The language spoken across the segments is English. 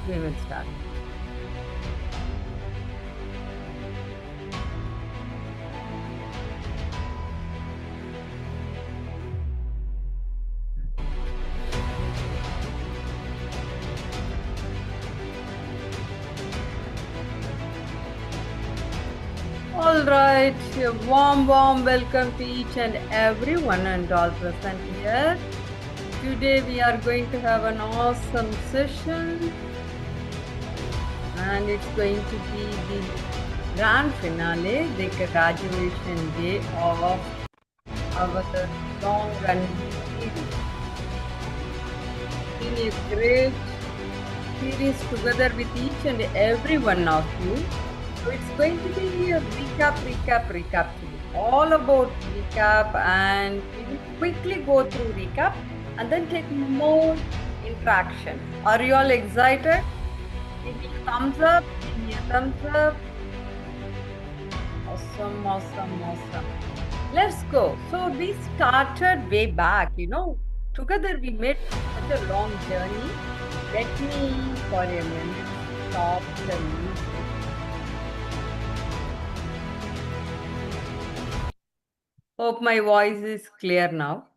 We will start. All right, a warm welcome to each and everyone and all present here. Today we are going to have an awesome session, and it's going to be the grand finale, the graduation day of our long running series. It's been a great series together with each and every one of you. So it's going to be a recap today. All about recap, and we will quickly go through recap and then take more interaction. Are you all excited? Give me a thumbs up. Give me a thumbs up. Awesome. Let's go. So we started way back, together we made such a long journey. Let me for a minute stop the music. Hope my voice is clear now.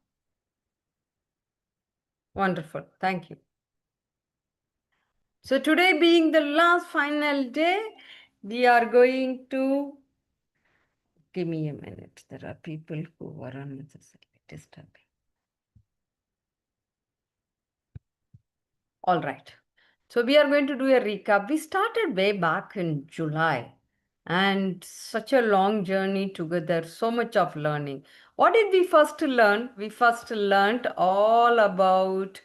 Wonderful. Thank you. So today being the last final day, we are going to... Give me a minute. There are people who are unnecessarily disturbing. All right. So we are going to do a recap. We started way back in July, and such a long journey together, so much of learning. What did we first learn? We first learned all about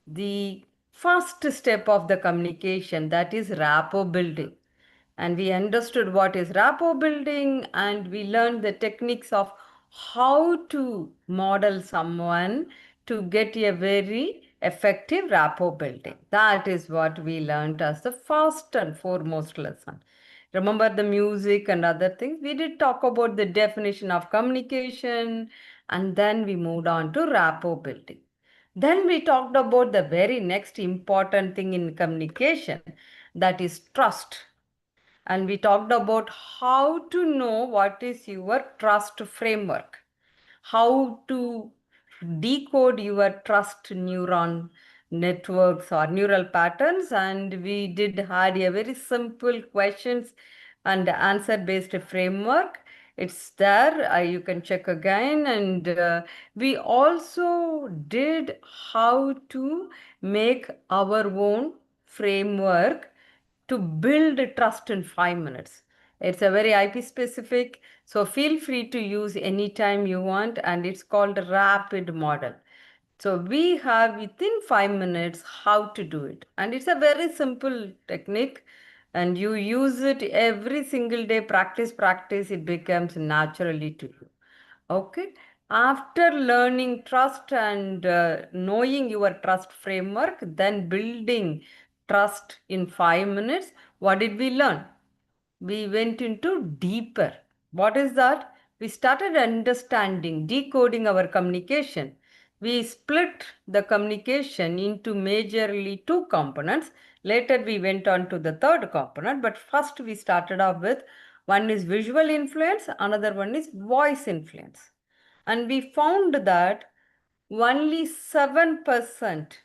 the first step of the communication, that is rapport building. And we understood what is rapport building, and we learned the techniques of how to model someone to get a very effective rapport building. That is what we learned as the first and foremost lesson. Remember the music and other things. We did talk about the definition of communication, and then we moved on to rapport building. Then we talked about the very next important thing in communication, that is trust. And we talked about how to know what is your trust framework, how to decode your trust neuron networks or neural patterns. And we did had a very simple questions and answer based framework. It's there, you can check again. And we also did how to make our own framework to build trust in 5 minutes. It's a very IP specific, so feel free to use anytime you want, and it's called a rapid model. So we have within 5 minutes how to do it. And it's a very simple technique, and you use it every single day, practice, it becomes naturally to you. Okay. After learning trust and knowing your trust framework, then building trust in 5 minutes, what did we learn? We went into deeper. What is that? We started understanding, decoding our communication. We split the communication into majorly two components. Later, we went on to the third component, but first we started off with one is visual influence, another one is voice influence. And we found that only 7%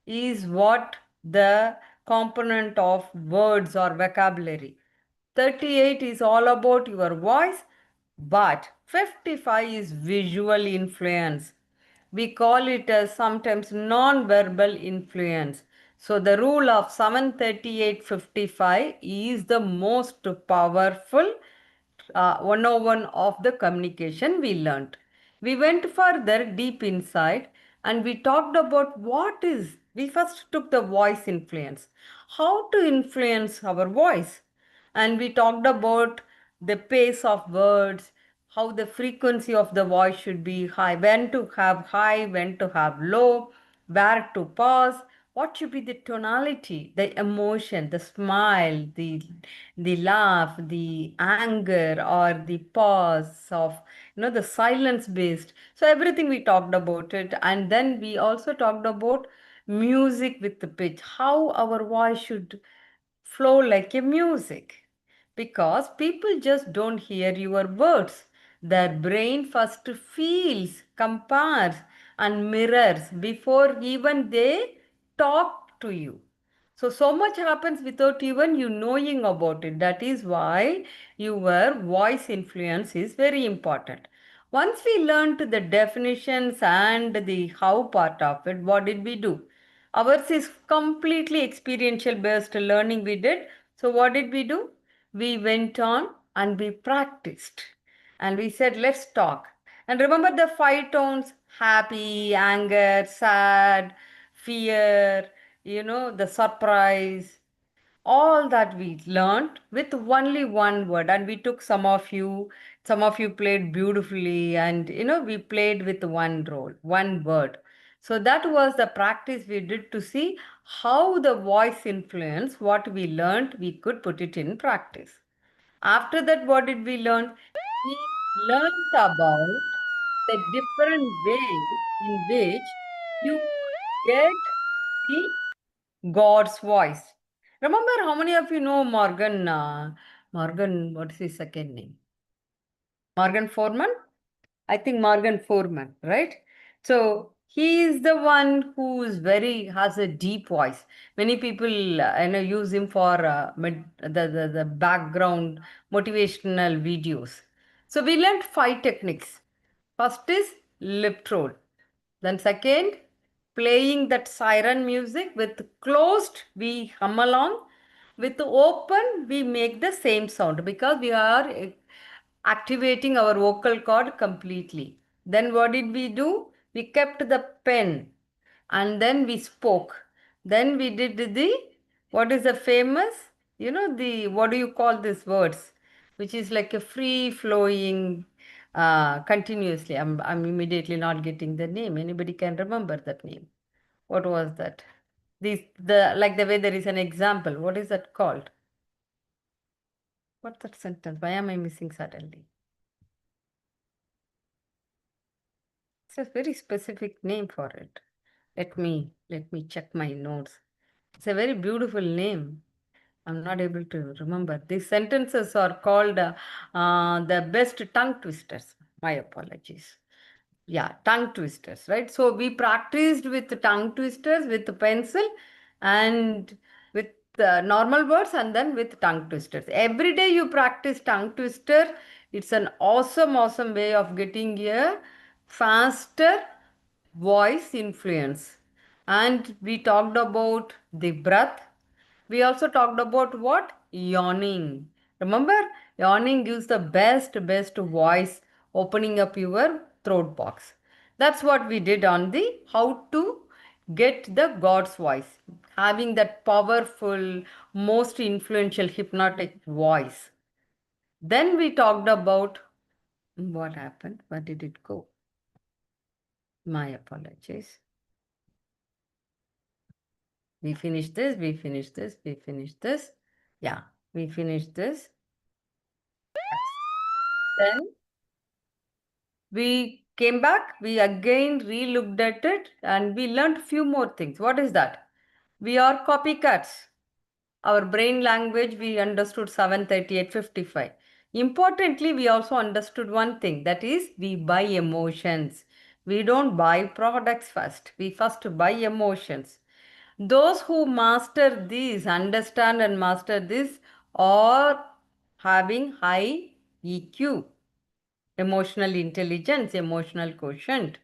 is what the component of words or vocabulary. 38 is all about your voice, but 55 is visual influence. We call it as sometimes non-verbal influence. So the rule of 738-55 is the most powerful 101 of the communication we learned. We went further deep inside, and we talked about we first took the voice influence, how to influence our voice. And we talked about the pace of words, how the frequency of the voice should be high, when to have high, when to have low, where to pause, what should be the tonality, the emotion, the smile, the laugh, the anger, or the pause of, the silence based. So everything we talked about it. And then we also talked about music with the pitch, how our voice should flow like a music. Because people just don't hear your words. Their brain first feels, compares, and mirrors before even they talk to you. So much happens without even you knowing about it. That is why your voice influence is very important. Once we learned the definitions and the how part of it, what did we do? Ours is completely experiential based learning we did. So what did we do? We went on and we practiced. And we said, let's talk. And remember the five tones: happy, anger, sad, fear, the surprise, all that we learned with only one word. And we took some of you played beautifully, and we played with one role, one word. So that was the practice we did to see how the voice influence what we learned, we could put it in practice. After that, what did we learn? We learned about the different ways in which you could get the God's voice. Remember, how many of you know Morgan? Morgan, what's his second name? Morgan Foreman? I think Morgan Foreman, right? So he is the one who is has a deep voice. Many people use him for the background motivational videos. So we learned five techniques. First is lip roll. Then second, playing that siren music. With closed, we hum along. With open, we make the same sound because we are activating our vocal cord completely. Then what did we do? We kept the pen and then we spoke. Then we did what is the famous, what do you call these words? Which is like a free flowing continuously. I'm immediately not getting the name. Anybody can remember that name? What was that? Like the way there is an example. What is that called? What's that sentence? Why am I missing suddenly? It's a very specific name for it. Let me check my notes. It's a very beautiful name. I'm not able to remember. These sentences are called the best tongue twisters. My apologies. Yeah, tongue twisters, right? So we practiced with the tongue twisters, with the pencil, and with normal words, and then with tongue twisters. Every day you practice tongue twister. It's an awesome, awesome way of getting a faster voice influence. And we talked about the breath. We also talked about what? Yawning. Remember, yawning gives the best voice, opening up your throat box. That's what we did on the how to get the God's voice, having that powerful, most influential hypnotic voice. Then we talked about what happened. Where did it go? My apologies. We finished this, we finished this, we finished this. Yeah, we finished this. Yes. Then we came back, we again re-looked at it, and we learned few more things. What is that? We are copycats. Our brain language, we understood 7:38, 55. Importantly, we also understood one thing, that is, we buy emotions. We don't buy products first. We first buy emotions. Those who master these, understand and master this, are having high EQ, emotional intelligence, emotional quotient.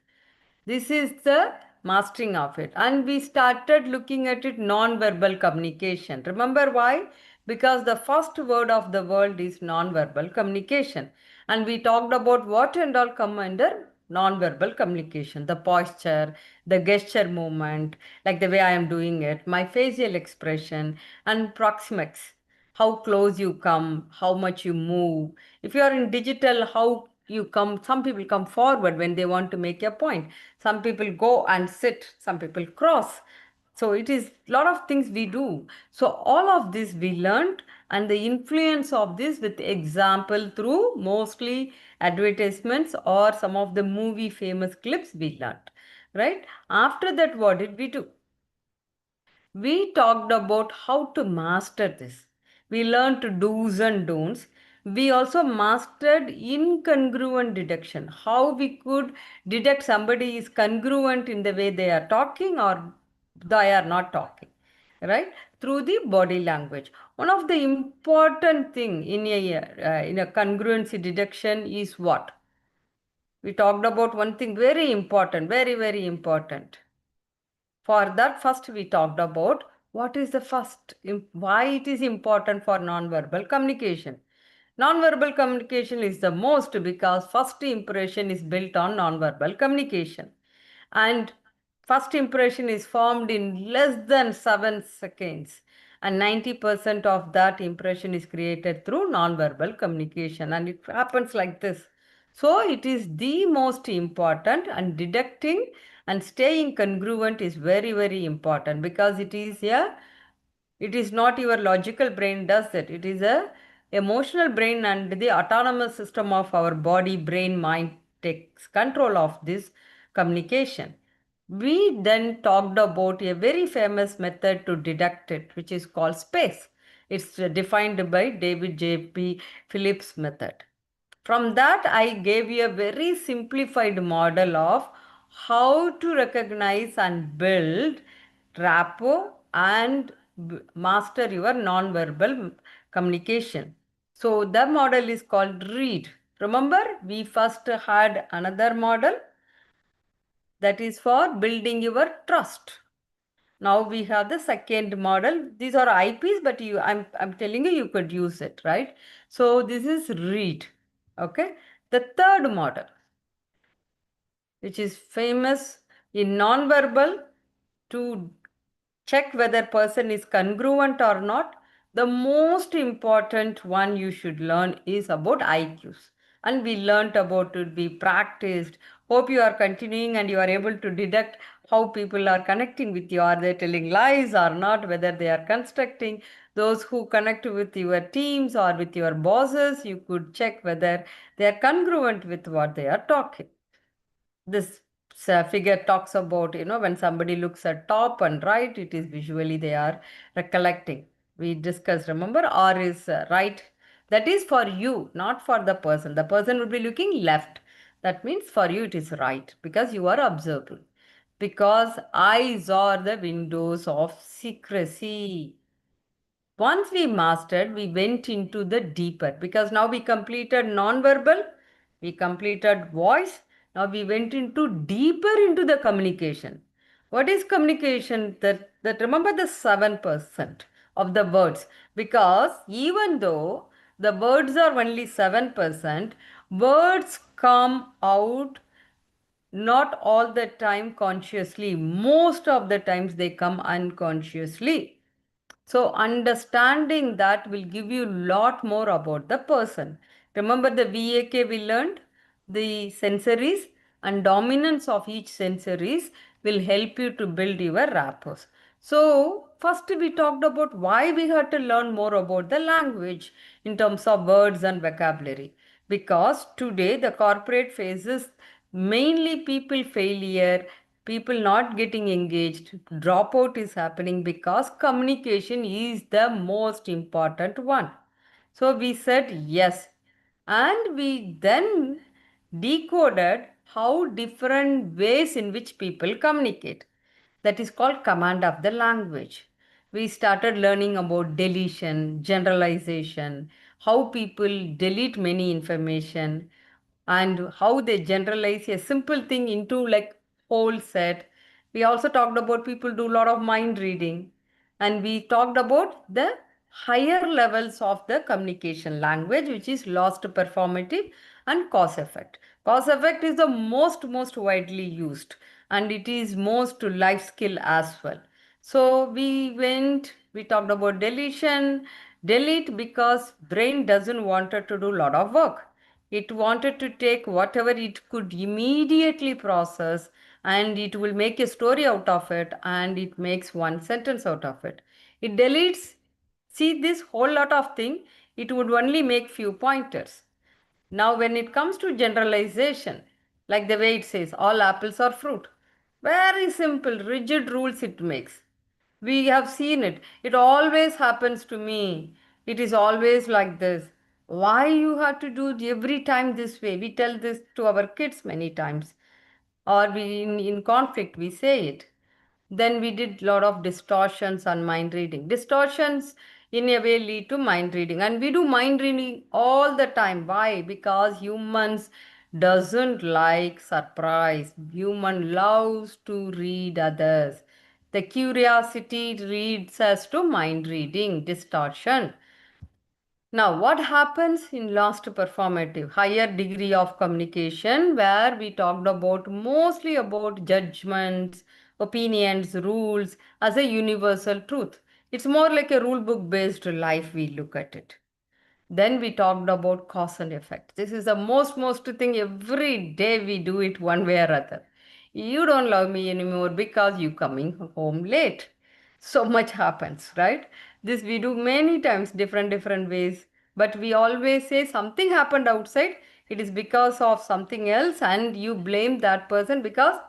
This is the mastering of it. And we started looking at it non-verbal communication. Remember why? Because the first word of the world is non-verbal communication. And we talked about what and all come under non-verbal communication. The posture, the gesture movement, like the way I am doing it, my facial expression, and proxemics. How close you come, how much you move. If you are in digital, how you come, some people come forward when they want to make a point. Some people go and sit, some people cross. So it is a lot of things we do. So all of this we learned, and the influence of this with example through mostly advertisements or some of the movie famous clips we learned. Right? After that, what did we do? we talked about how to master this. We learned do's and don'ts. We also mastered incongruent detection, how we could detect somebody is congruent in the way they are talking or they are not talking, right? Through the body language. One of the important thing in a congruency detection is what? We talked about one thing very important, very, very important. For that, first we talked about what is the why it is important for nonverbal communication. Nonverbal communication is the most because first impression is built on nonverbal communication. And first impression is formed in less than 7 seconds. And 90% of that impression is created through nonverbal communication. And it happens like this. So it is the most important, and detecting and staying congruent is very, very important because it is not your logical brain does it. It is a emotional brain, and the autonomous system of our body, brain, mind takes control of this communication. We then talked about a very famous method to detect it, which is called space. It's defined by David J.P. Phillips method. From that, I gave you a very simplified model of how to recognize and build rapport and master your non-verbal communication. So the model is called READ. Remember, we first had another model that is for building your trust. Now we have the second model. These are IPs, but I'm telling you, you could use it, right? So this is read. Okay. The third model, which is famous in non-verbal to check whether person is congruent or not. The most important one you should learn is about IQs. And we learnt about it, we practiced. Hope you are continuing and you are able to detect how people are connecting with you. Are they telling lies or not? Whether they are constructing. Those who connect with your teams or with your bosses, you could check whether they are congruent with what they are talking. This figure talks about, when somebody looks at top and right, it is visually they are recollecting. We discussed, remember, R is right. That is for you, not for the person. The person will be looking left. That means for you it is right because you are observing. Because eyes are the windows of secrecy. Once we mastered, we went into the deeper because now we completed non-verbal, we completed voice. Now we went into deeper into the communication. What is communication? That remember the 7% of the words, because even though the words are only 7%, words come out not all the time consciously. Most of the times they come unconsciously. So understanding that will give you a lot more about the person. Remember the VAK we learned? The sensories and dominance of each sensories will help you to build your rapport. So first we talked about why we had to learn more about the language in terms of words and vocabulary. Because today the corporate faces mainly people failure, people not getting engaged, dropout is happening because communication is the most important one. So we said yes, and we then decoded how different ways in which people communicate. That is called command of the language. We started learning about deletion, generalization, how people delete many information, and how they generalize a simple thing into like whole set. We also talked about people do a lot of mind reading, and we talked about the higher levels of the communication language, which is lost performative and cause effect. Cause effect is the most widely used, and it is most life skill as well. So we talked about deletion, delete because brain doesn't want it to do a lot of work. It wanted to take whatever it could immediately process, and it will make a story out of it, and it makes one sentence out of it. It deletes, see this whole lot of thing, it would only make few pointers. Now when it comes to generalization, like the way it says, all apples are fruit. Very simple, rigid rules it makes. We have seen it. It always happens to me. It is always like this. Why you have to do it every time this way? We tell this to our kids many times. Or in conflict, we say it. Then we did lot of distortions on mind reading. Distortions in a way lead to mind reading. And we do mind reading all the time. Why? Because humans doesn't like surprise. Human loves to read others. The curiosity leads us to mind reading, distortion. Now, what happens in last performative, higher degree of communication, where we talked about mostly about judgments, opinions, rules as a universal truth. It's more like a rule book based life we look at it. Then we talked about cause and effect. This is the most thing every day we do it one way or other. You don't love me anymore because you coming home late. So much happens, right? This we do many times, different ways. But we always say something happened outside. It is because of something else, and you blame that person because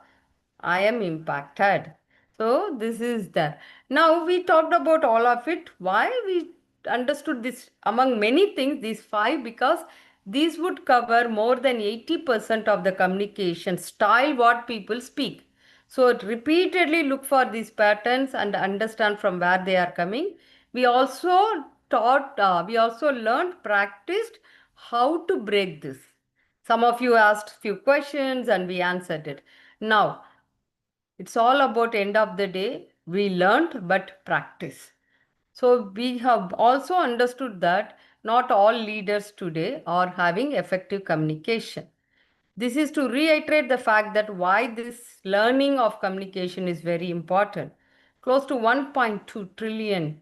I am impacted. So this is there. Now we talked about all of it. Why we understood this among many things, these five, because these would cover more than 80% of the communication style what people speak. So repeatedly look for these patterns and understand from where they are coming. We also we also learned, practiced how to break this. Some of you asked few questions and we answered it. Now, it's all about end of the day. We learned but practice. So we have also understood that not all leaders today are having effective communication. This is to reiterate the fact that why this learning of communication is very important. Close to 1.2 trillion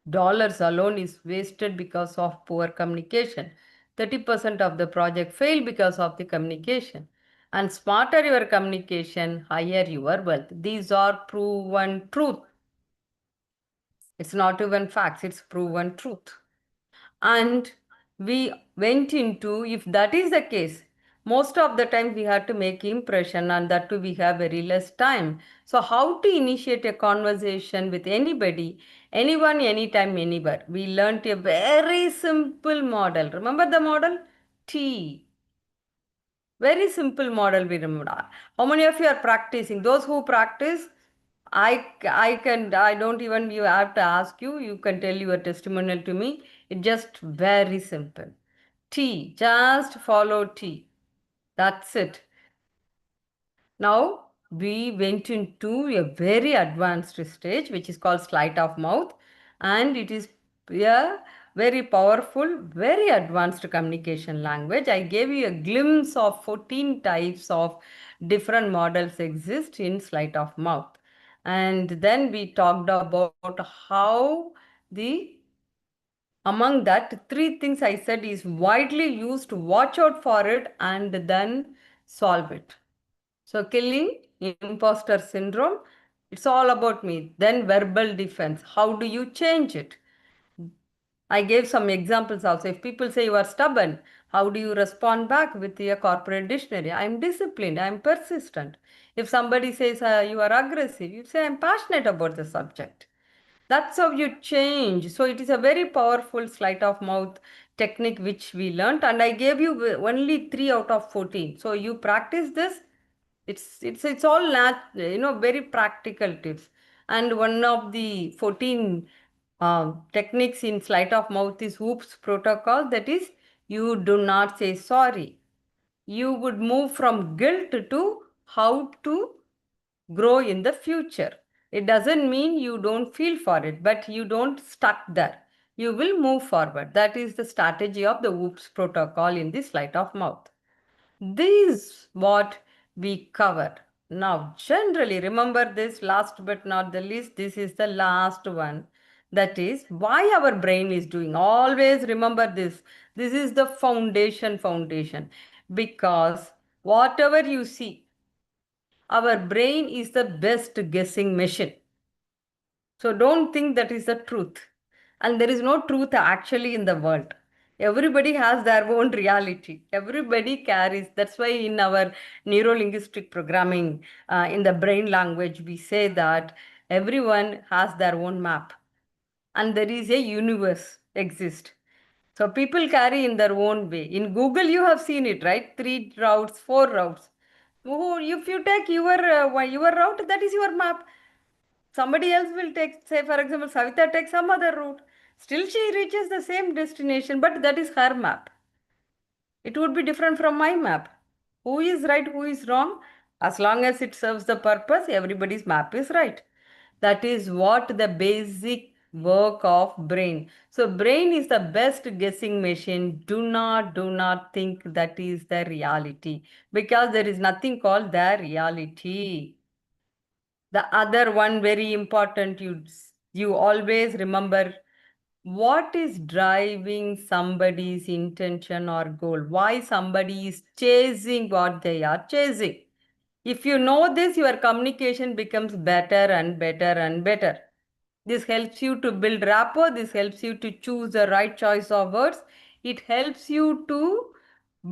dollars alone is wasted because of poor communication. 30% of the project fail because of the communication. And smarter your communication, higher your wealth. These are proven truth. It's not even facts, it's proven truth. And we went into, if that is the case, most of the time we have to make impression, and that too we have very less time. So how to initiate a conversation with anybody, anyone, anytime, anywhere? We learnt a very simple model. Remember the model? T. Very simple model we remember. How many of you are practicing? Those who practice, I don't even you have to ask you. You can tell your testimonial to me. It's just very simple. T, just follow T. That's it. Now we went into a very advanced stage, which is called sleight of mouth, and it is a very powerful, very advanced communication language. I gave you a glimpse of 14 types of different models exist in sleight of mouth. And then we talked about how the among that, three things I said is widely used, watch out for it, and then solve it. So killing, imposter syndrome, it's all about me. Then verbal defense. How do you change it? I gave some examples also. If people say you are stubborn, how do you respond back with your corporate dictionary? I am disciplined, I am persistent. If somebody says you are aggressive, you say I am passionate about the subject. That's how you change. So it is a very powerful sleight of mouth technique which we learnt, and I gave you only 3 out of 14. So you practice this. It's all very practical tips. And one of the 14 techniques in sleight of mouth is Hoops protocol. That is, you do not say sorry. You would move from guilt to how to grow in the future. It doesn't mean you don't feel for it, but you don't stuck there. You will move forward. That is the strategy of the Whoops protocol in the sleight of mouth. This is what we covered. Now, generally, remember this last but not the least, this is the last one. That is why our brain is doing. Always remember this. This is the foundation. Because whatever you see, our brain is the best guessing machine. So don't think that is the truth. And there is no truth actually in the world. Everybody has their own reality. Everybody carries. That's why in our neuro-linguistic programming, in the brain language, we say that Everyone has their own map, and there is a universe exist. So people carry in their own way. In Google, you have seen it, right? 3 routes, 4 routes. Oh, if you take your route, that is your map. Somebody else will take, say, for example, Savita takes some other route. Still, she reaches the same destination, but that is her map. It would be different from my map. Who is right, who is wrong? As long as it serves the purpose, everybody's map is right. That is what the basic work of brain. So brain is the best guessing machine. Do not think that is the reality, because there is nothing called the reality. The other one very important, you always remember what is driving somebody's intention or goal, why somebody is chasing what they are chasing. If you know this, your communication becomes better and better and better. This helps you to build rapport. This helps you to choose the right choice of words. It helps you to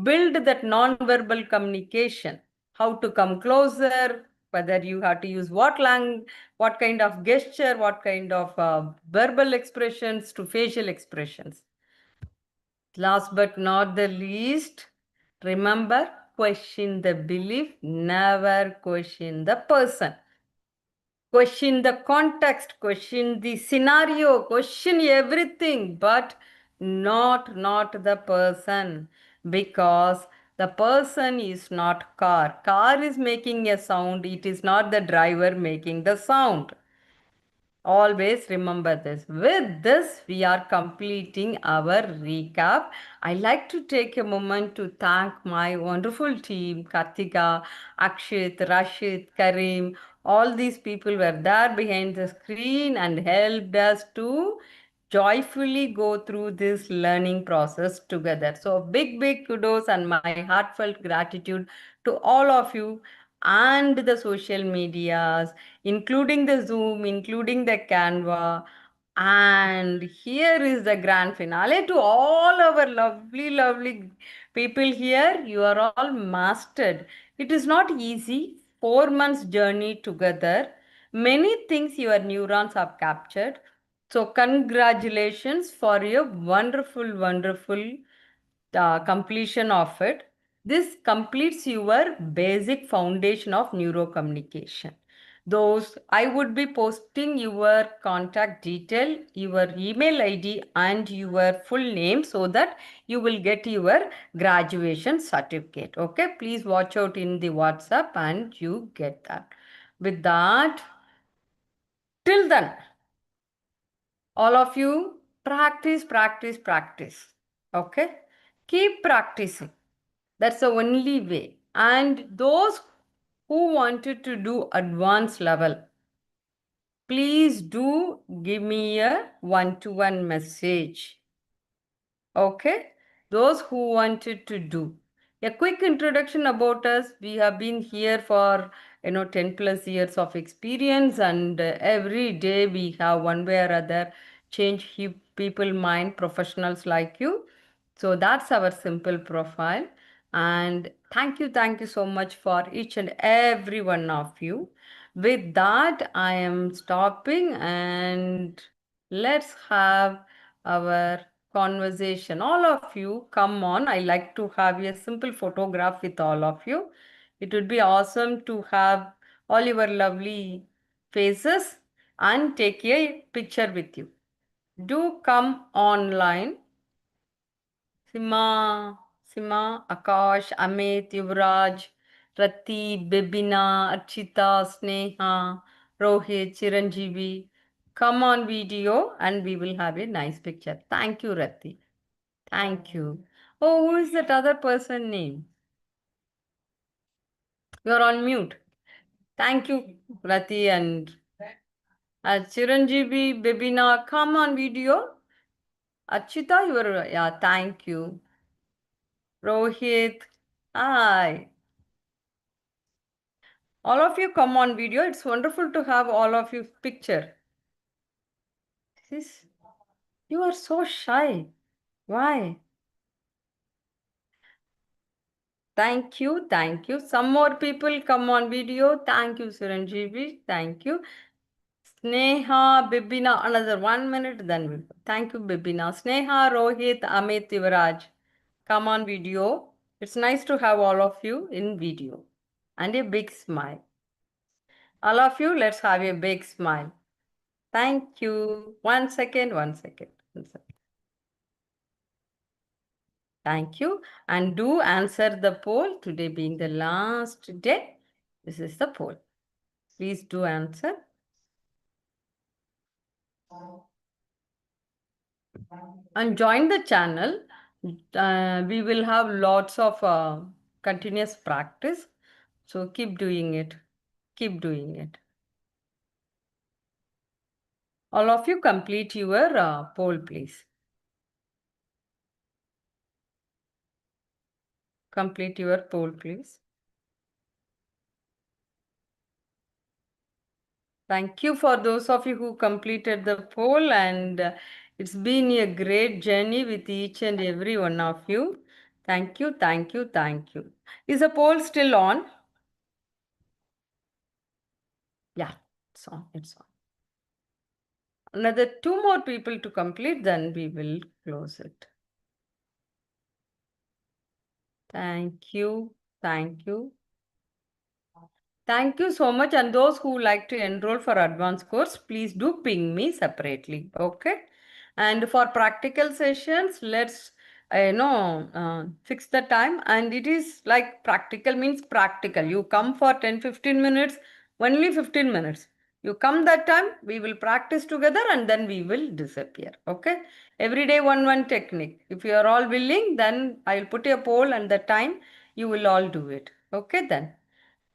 build that non-verbal communication. How to come closer, whether you have to use what kind of gesture, what kind of verbal expressions to facial expressions. Last but not the least, remember, question the belief, never question the person. Question the context, question the scenario, question everything, but not the person, because the person is not car. Car is making a sound, it is not the driver making the sound. Always remember this. With this, we are completing our recap. I like to take a moment to thank my wonderful team, Kartika, Akshit, Rashid, Karim. All these people were there behind the screen and helped us to joyfully go through this learning process together. So, big kudos and my heartfelt gratitude to all of you and the social medias, including the Zoom, including the Canva. And here is the grand finale to all our lovely people here. You are all mastered. It is not easy. 4 months journey together. Many things your neurons have captured. So congratulations for your wonderful completion of it. This completes your basic foundation of neurocommunication. Those I would be posting your contact detail, your email ID, and your full name so that you will get your graduation certificate. Okay, please watch out in the WhatsApp and you get that. With that, till then, all of you practice. Okay, keep practicing. That's the only way. And those who wanted to do advanced level, please do give me a one-to-one message. Okay? Those who wanted to do. A quick introduction about us. We have been here for 10 plus years of experience, and every day we have one way or other change people mind, professionals like you. So that's our simple profile. And thank you so much for each and every one of you. With that, I am stopping, and let's have our conversation. All of you, come on. I like to have a simple photograph with all of you. It would be awesome to have all your lovely faces and take a picture with you. Do come online. Sima, Akash, Amit, Yuvraj, Rati, Bibina, Archita, Sneha, Rohit, Chiranjeevi. Come on video and we will have a nice picture. Thank you, Rati. Thank you. Oh, who is that other person name? You're on mute. Thank you, Rati and Chiranjeevi, Bibina. Come on video. Archita, yeah, thank you. Rohit, hi. All of you come on video. It's wonderful to have all of you picture. This, you are so shy. Why? Thank you, thank you. Some more people come on video. Thank you, Suranjeevi. Thank you. Sneha, Bibina, another 1 minute, then we'll. Thank you, Bibina. Sneha, Rohit, Amit, Yuvraj. Come on video. It's nice to have all of you in video. And a big smile. All of you, let's have a big smile. Thank you. 1 second, 1 second. 1 second. Thank you. And do answer the poll. Today being the last day, this is the poll. Please do answer. And join the channel. We will have lots of continuous practice. So keep doing it. Keep doing it. All of you complete your poll, please. Complete your poll, please. Thank you for those of you who completed the poll, and it's been a great journey with each and every one of you. Thank you, thank you, thank you. Is the poll still on? Yeah, it's on, it's on. Another 2 more people to complete, then we will close it. Thank you, thank you. Thank you so much. And those who like to enroll for advanced course, please do ping me separately. Okay. And for practical sessions, let's fix the time. And it is like practical means practical. You come for 10-15 minutes, only 15 minutes. You come that time, we will practice together and then we will disappear. Okay. Every day one technique. If you are all willing, then I'll put a poll and the time you will all do it. Okay then.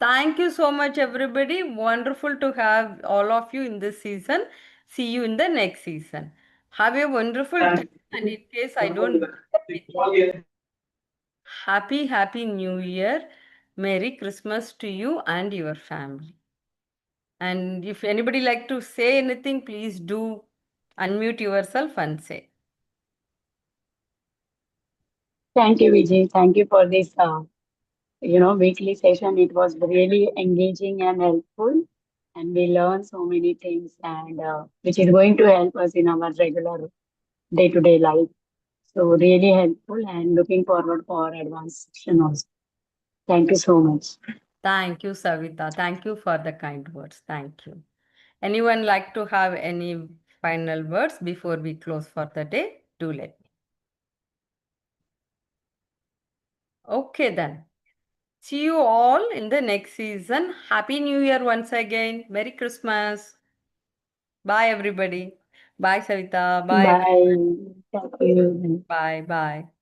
Thank you so much, everybody. Wonderful to have all of you in this season. See you in the next season. Have a wonderful time. And in case I don't with you, happy New Year. Merry Christmas to you and your family. And if anybody like to say anything, please do unmute yourself and say. Thank you, Vijay. Thank you for this, weekly session. It was really engaging and helpful, and we learned so many things, and which is going to help us in our regular day-to-day life. So really helpful, and looking forward for advanced session also. Thank you so much. Thank you, Savita. Thank you for the kind words. Thank you. Anyone like to have any final words before we close for the day? Do let me. Okay then. See you all in the next season. Happy New Year once again. Merry Christmas. Bye everybody. Bye Savita. Bye everyone. Bye. Thank you. Bye bye.